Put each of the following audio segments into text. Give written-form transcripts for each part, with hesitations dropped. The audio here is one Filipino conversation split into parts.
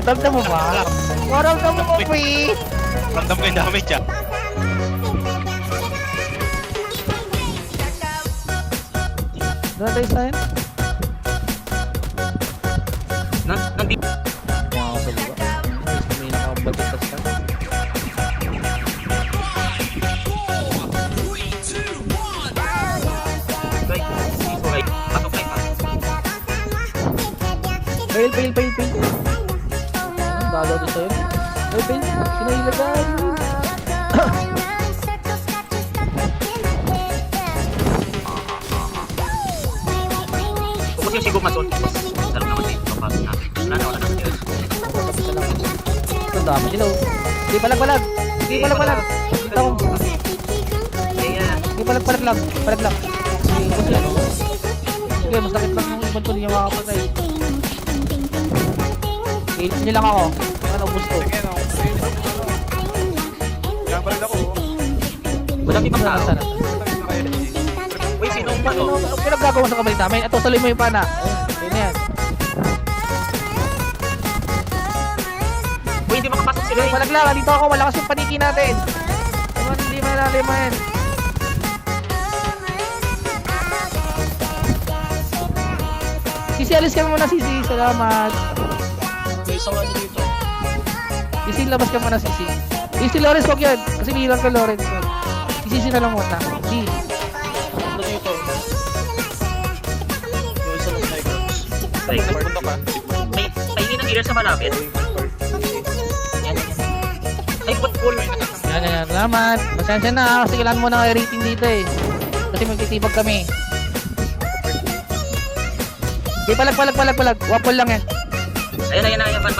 Ramdam mo ba? Ramdam mo, pre! Ramdam ko yung damage ah. Doon tayo sa'yo? Nandito. Wow, sa baba. May nakabatas ka. Fail. Ang dalaw doon sa'yo. Fail. Sinailagay. Focus yung siguro maton. Alam naman din. Kapag natin. Wala na sila. Ang dami sila. Hindi palag. Ito ko. Hindi palag lang. Sige, mas nakit lang yung ibang to. Hindi niya makakapatay. Kilit niyo lang ako. Ano gusto? Gabarin ako. Walang ibang tao. Sana. Uy, sino ang ano? Ano pinagagawa sa kabalit namin? Ito, saloy mo yung pana. Ayun yan. Uy, hindi makapasok sila. Palag lang. Dito ako. Malakas yung paniki natin. Hindi malalim mo yan. Sisi, alis ka muna, Sisi. Salamat. May isang ano dito. Sisi, labas ka muna, Sisi. Sisi, Lawrence, huwag yan. Kasi bilang ka, Lawrence. Sisi na lang muna. Sisi. Ano dito? Yung isang snipers. Ay, Punta ka. may hindi ng healer sa malapit. Yan. Ay, football. Yan. Salamat. Pasensya na. Kasi kailangan mo na rating dito eh. Kasi magtitibag kami. Di palag. Wapol lang yan. Ayan. Ban.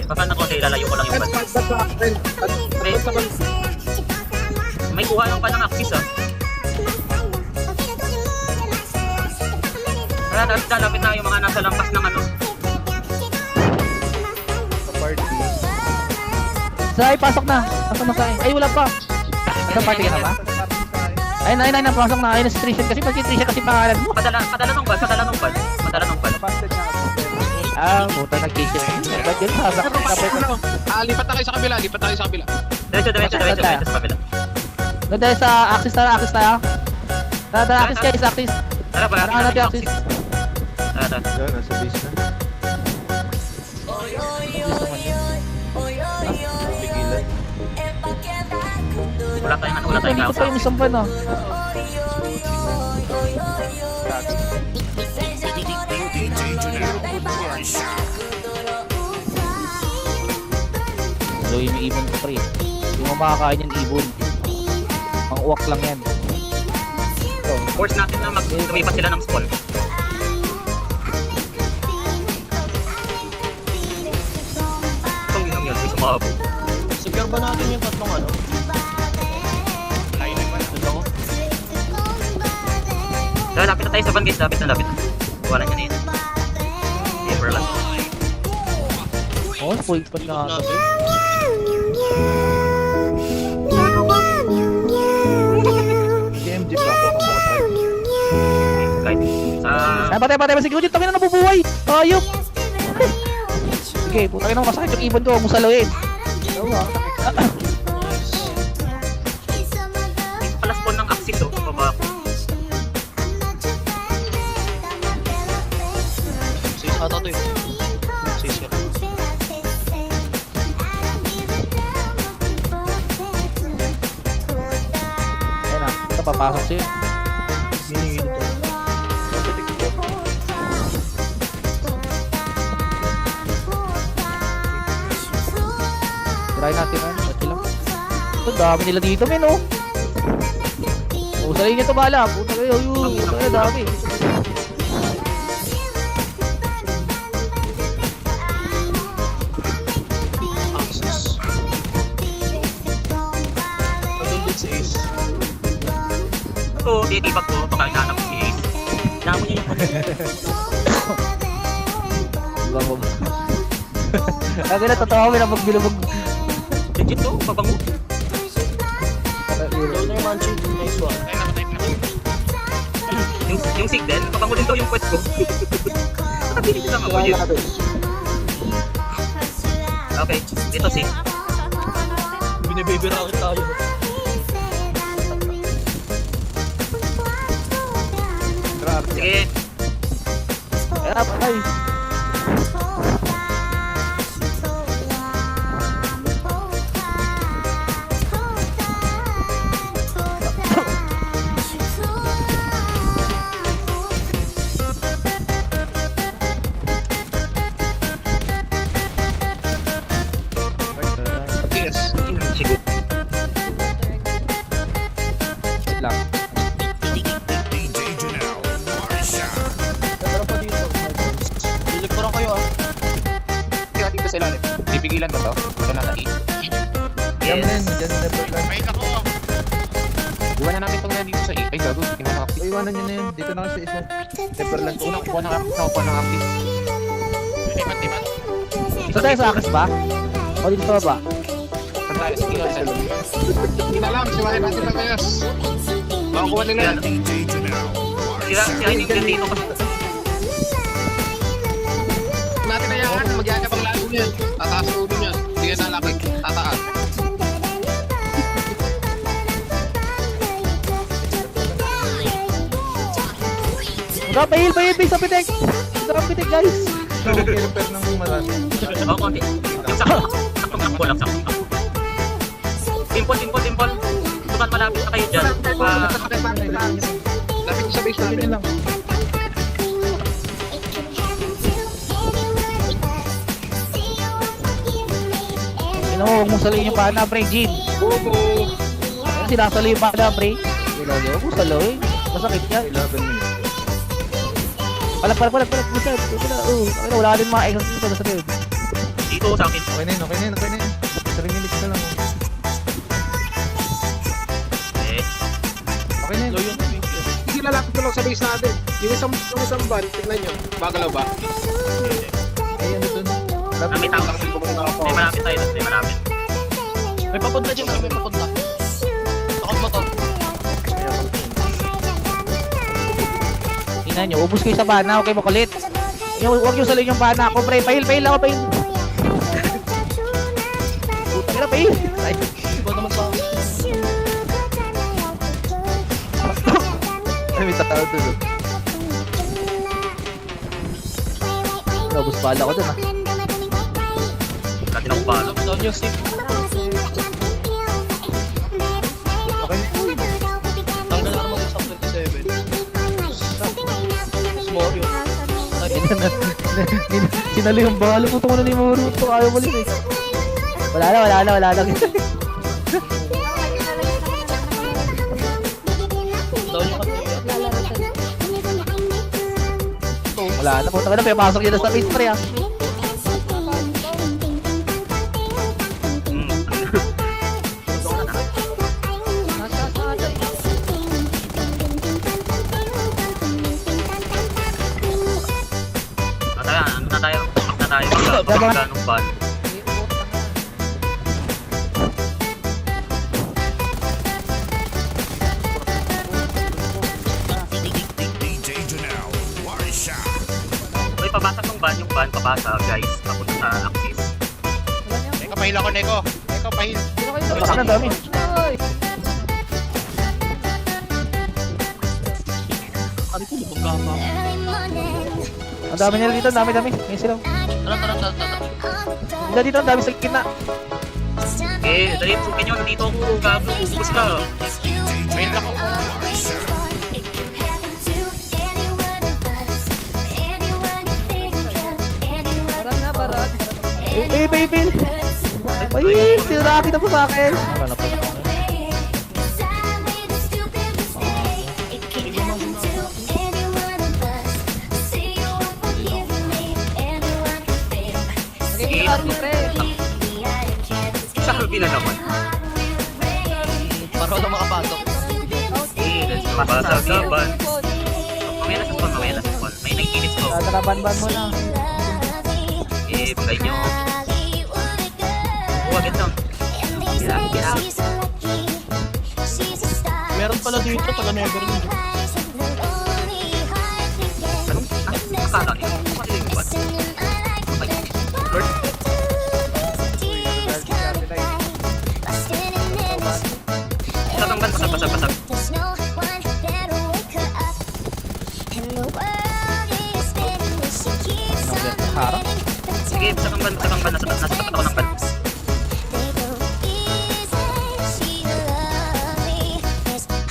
Papan ng konti. Ilalayo ko lang yung ban. May kuha lang pa ng axis ah. Lalapit na yung mga nasa lampas ng ano. Party. Say, pasok na. Pasok na Say. Ay, wala pa. Sa party ka na ba? Ayun, pasok na. Ayun, Trisha kasi pangalan mo. Padala ng ban. Napasted na ako. Puta nag-kitchen. Ba't yun? Lipat na kayo sa kabila. Diretso sa kabila. Doon tayo sa Axis tayo. Tara, Axis guys, Axis. Tara, Tara natin Axis. Tara. Yan, nasa base na. Pigilan. Wala tayong Dito pa yung isang pan oh. So yung ibon ko pre. Yung makakain yung ibon. Ang uwak lang yan. Force natin na tumipat sila ng spawn. Itong yun, sumabog. Secure ba natin yung tatlong ano? Lain naman. Ito ako. Lapit na tayo sa van guys, lapit na. Wala niya na yun. Never lang. Oh, full pan na ako. DMG pa ako. Kahit sa... Ay, patay mo si Gudit, tangin na nabubuhay. Ayop. Sige, putangin na masakit yung ibon ko, huwag mo saluhin. Pala spawn ng axis oh, baba ako. Sis ata to yun. Sis yun. Ayun na, ito papasok siya. Hinihil ito. Try natin man, pati lang. Ito, dami nila dito men oh. Salin nyo ito bala, puta kayo, puta kayo, dami. Axis. Patulit sa Ace. Ito, titibag ko, baka hinahanap si Ace. Hinamon niya yun. Bangog. Ako na, totoo kami na pagbilubog. Legit to, pabango. Donor Mansion, nice one. Yung signal, kapangulin daw yung quest ko. Nakabilis lang ako yun. Okay, dito si. Binibaby rocket tayo. Sige. Kaya patay. Yes. Siguro. Wait lang. Meron pa dito. Bilig ko lang kayo ah. Kaya dito sa ilalim. Pipigilan mo to? Ito na tayo. Yan Yes. din, dyan never lang. Iwanan namin itong nandito sa ay gago. Kinakakit. Iwanan nyo na yun, dito na kasi isa. Neverland. Unang kuha ng active. Nakukuha ng active. Dito tayo sa akas ba? O dito sa baba? Saan tayo? Sige lang. Hindi na lang. Siwahin natin lang kayo. Makukuha nila yan. Sila yung dito kasi. Natin na yan. Magyayabang lalo niyan. Tataas ang ulo niyan. Sige na laki. Tataas. Mga pahil sa pitik! Sa pitik guys! Kailangan ng marami. Oo, konti. Yung sakto. Sakto lang, sakto. Dimple. Bukan malapit na kayo dyan. Lapit sa base natin. lang. Huwag mong saloyin yung pana, pre, Jin. Ayun, sinasalo yung pana, pre. Huwag mong saloyin. Masakit yan. 11 minutes. Palag. Wala din mga exos dito sa likod. Dito sa akin. Okay na yun. 3 minutes na lang. Eh, Okay na yun. Sige lalapit ko lang sa base natin. Yung isang van, tignan nyo. Bagalaw ba? Ayun, dun. may tao. May malapit tayo doon. May malapit. May papunta dyan, may papunta. Takot mo to. Tingnan nyo, ubus kayo sa pana, okay makulit. Huwag nyo saloyin yung pana ako, pre. Pahil ako, pahil. Putang ina, pahil. Ay, Iba naman sa akin. may tao dun. Ubus pala ko dun, ah. Natin ako palo. Down yung stick. Okay na. Tanggal armor ko sa 27. Small yun. Sinalo yung balo. Puto ko na ni Maruto. Ayaw mo rin eh. Wala na. Down yung kanina. Wala na. Puto ko na. Pinapasok yun sa base pre ah. Ano na tayo? Magkanong ban. Uy, pabasag ng ban. Yung ban, pabasa guys. Papunta sa Axis. Neko, pahil ako, Neko. Neko, pahil. Baka na dami. Ano ko, lubog ka pa. Ang dami nila dito. Ang dami. Ngayon sila. Tara. Dito ang dami sa gitna. Eh, dali, sukin nyo. Nandito ako. Gago. Ubus ka. Pahil ako. Baby. Ay, sinaraki na po sa akin. Sa Harvey na naman. Para wala makapasok. Eh, pabasag ng ban. Mamaya na sa spawn. May 9 minutes ko. Tataraban-ban mo na. Eh, pagay nyo. Huwag ito. Kailangan. Meron pala dito, taga Neverland. Anong akala niyo? Ano yung iwan? Okay. Lord, isang hanggan, basag. Harap. Sige, isang hanggan, nasa tapat ako ng ban.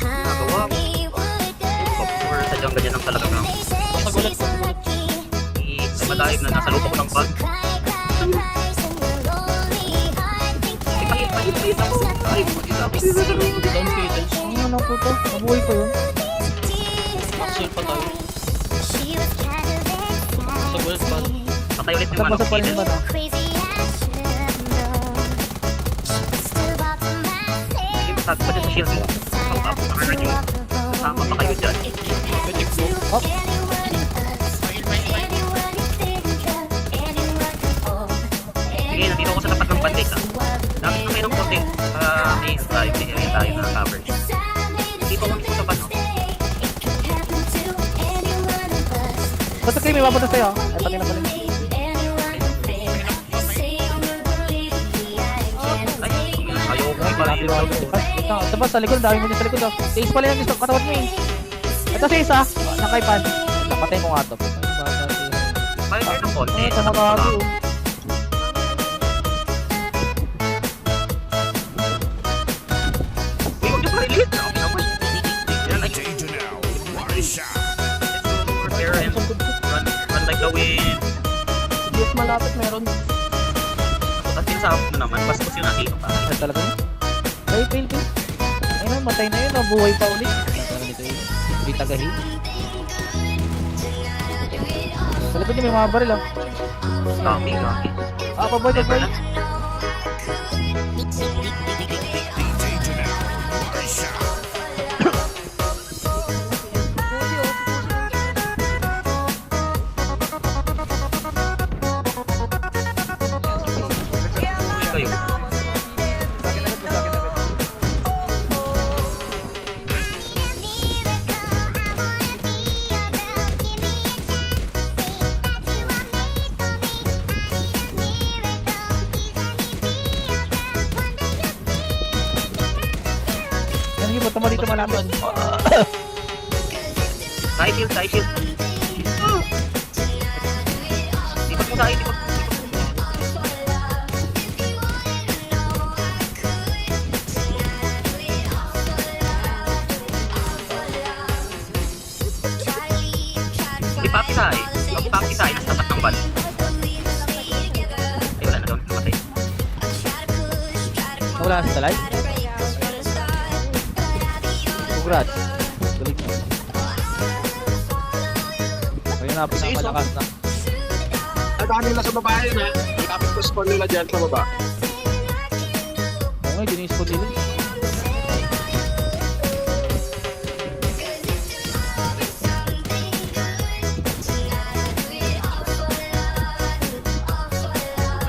Nagawa ko. Or sadyang ganyan ang talaga ng Pasagulat. ay madahil na nasa loob ako ng ban. Pahit ako. Ay, pahit ako. Down cadence. Ano na po to? Mabuhay pa yun. Maxwell pa tayo. Pasagulat ba? Patay ulit yung Basta pa rin ba na? Sige, masag pa din sa shield mo. Tama pa kayo dyan. Pwede ko. Hop. Sige, nandito ako sa tapat ng bandit ha. Dapat na kayo ng konting may tayo na cover. Dito ako dito sa bano. Basta kayo may mapunta sa'yo. Ay, pati na pala. Ayaw ko yung pala yun. Diba sa likod, dami mo din sa likod. Sa isa pala yung katawan mo eh. Ito sa isa, nakaipan. Napatay ko nga to. Kaya kayo ng konti. Ito makakagi oh. Uy, huwag niyo pa rin lit. Okay naman. Yan, ay. Prepare and run like the wind. Yes, malapit meron. Tapos sinasama mo naman, basta yung nakita pa. Ay, talaga yun. Ay, fail. Ay na, matay na yun. Buhay pa ulit. Talaga dito yun. Hindi tagahi. Sa likod niya may mga baril ah. Dami. Ah, paboy. Uy, kayo. Yan yung ba't dito malapit. Side shield. Lipat mo side, lipat mo. Ipapisay, nasa tapat ng ban. Ay, wala na daw, namatay. Wala sa talay. Congrats. Galing mo. Ayun na, pinakalakas na. Ang dami nila sa babae na. Tapos ko spawn nila dyan sa baba. Oo nga, dinis ko nila.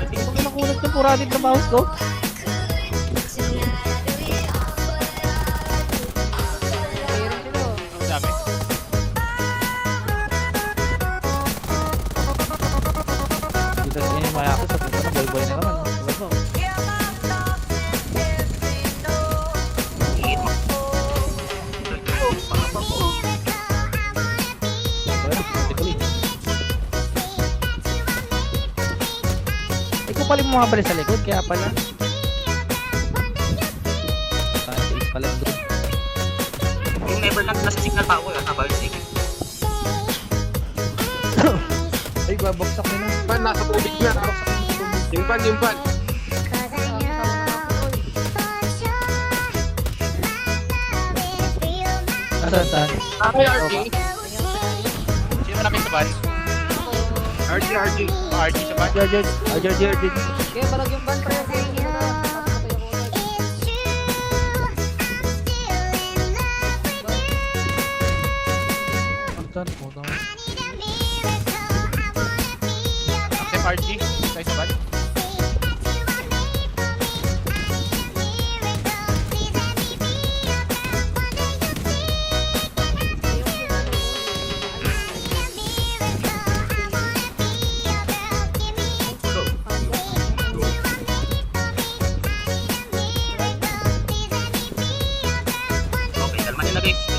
Hindi ko nakulat yung pura din na mouse ko. Ang dami. Dito yun yung mayakit sa puto na boy na naman. Diba? Hit mo. Ikaw pala yung mga bali sa likod, kaya pala. Taas pala yung drone. Yung Neverland nasa signal power, nabawal signal. Ay, babaksak mo na. Pan, nasa tubig na. Yung pan. Saan? Ay, RG. Sino malapit sa ban? RG. RG sa ban? George. Kaya balag yung ban pre. Saan po daw? Accept RG. Tayo sa ban? lagi.